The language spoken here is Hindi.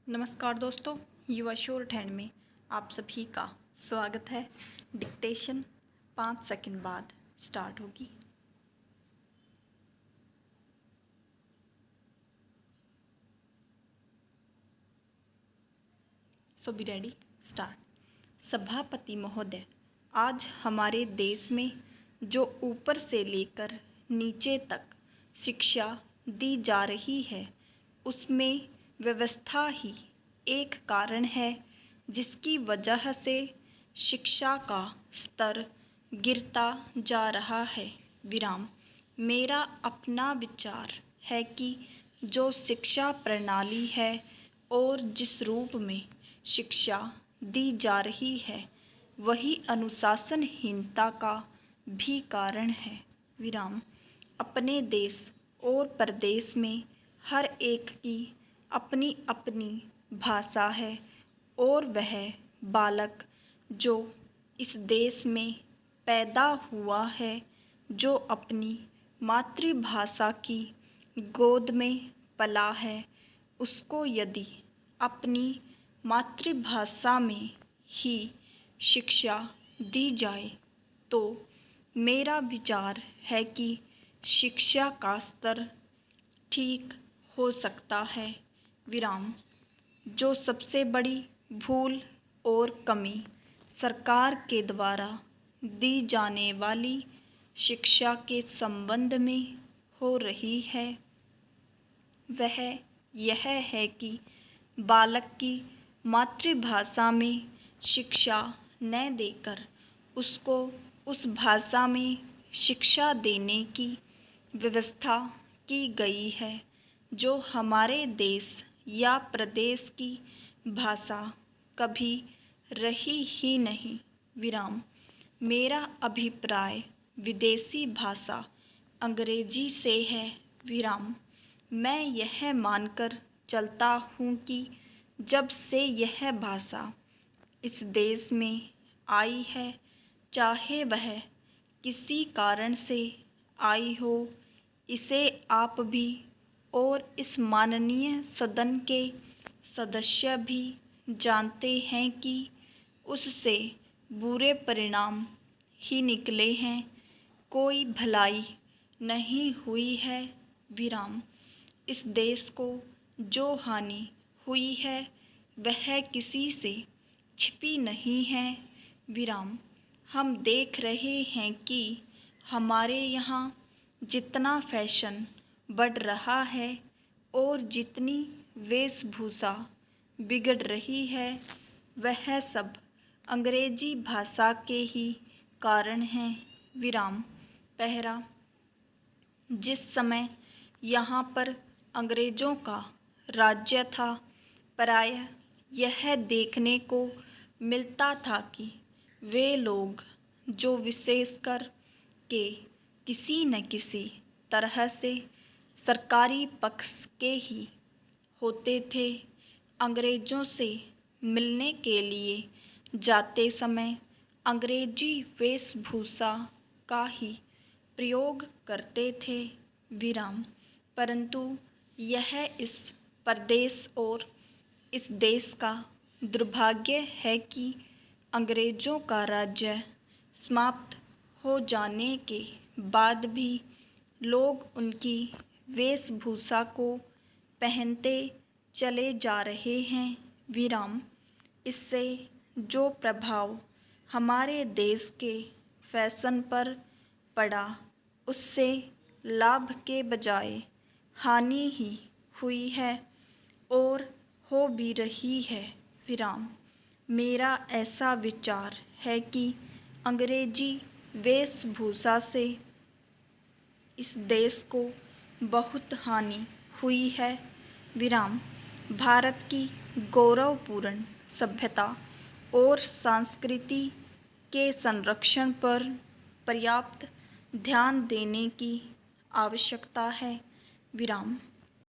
नमस्कार दोस्तों, युवा शोर हैंड में आप सभी का स्वागत है। डिक्टेशन 5 सेकंड बाद स्टार्ट होगी। सो बी रेडी, स्टार्ट। सभापति महोदय, आज हमारे देश में जो ऊपर से लेकर नीचे तक शिक्षा दी जा रही है, उसमें व्यवस्था ही एक कारण है जिसकी वजह से शिक्षा का स्तर गिरता जा रहा है। विराम। मेरा अपना विचार है कि जो शिक्षा प्रणाली है और जिस रूप में शिक्षा दी जा रही है, वही अनुशासनहीनता का भी कारण है। विराम। अपने देश और प्रदेश में हर एक की अपनी अपनी भाषा है और वह बालक जो इस देश में पैदा हुआ है, जो अपनी मातृभाषा की गोद में पला है, उसको यदि अपनी मातृभाषा में ही शिक्षा दी जाए तो मेरा विचार है कि शिक्षा का स्तर ठीक हो सकता है। विराम। जो सबसे बड़ी भूल और कमी सरकार के द्वारा दी जाने वाली शिक्षा के संबंध में हो रही है, वह यह है कि बालक की मातृभाषा में शिक्षा न देकर उसको उस भाषा में शिक्षा देने की व्यवस्था की गई है, जो हमारे देश या प्रदेश की भाषा कभी रही ही नहीं। विराम। मेरा अभिप्राय विदेशी भाषा अंग्रेजी से है। विराम। मैं यह मानकर चलता हूँ कि जब से यह भाषा इस देश में आई है, चाहे वह किसी कारण से आई हो, इसे आप भी और इस माननीय सदन के सदस्य भी जानते हैं कि उससे बुरे परिणाम ही निकले हैं, कोई भलाई नहीं हुई है। विराम। इस देश को जो हानि हुई है वह किसी से छिपी नहीं है। विराम। हम देख रहे हैं कि हमारे यहाँ जितना फैशन बढ़ रहा है और जितनी वेशभूषा बिगड़ रही है, वह सब अंग्रेजी भाषा के ही कारण हैं। विराम। पहला, जिस समय यहाँ पर अंग्रेज़ों का राज्य था, प्रायः यह देखने को मिलता था कि वे लोग जो विशेषकर के किसी न किसी तरह से सरकारी पक्ष के ही होते थे, अंग्रेज़ों से मिलने के लिए जाते समय अंग्रेजी वेशभूषा का ही प्रयोग करते थे। विराम। परंतु यह इस प्रदेश और इस देश का दुर्भाग्य है कि अंग्रेज़ों का राज्य समाप्त हो जाने के बाद भी लोग उनकी वेशभूषा को पहनते चले जा रहे हैं। विराम। इससे जो प्रभाव हमारे देश के फैशन पर पड़ा, उससे लाभ के बजाय हानि ही हुई है और हो भी रही है। विराम। मेरा ऐसा विचार है कि अंग्रेजी वेशभूषा से इस देश को बहुत हानि हुई है। विराम। भारत की गौरवपूर्ण सभ्यता और संस्कृति के संरक्षण पर पर्याप्त ध्यान देने की आवश्यकता है। विराम।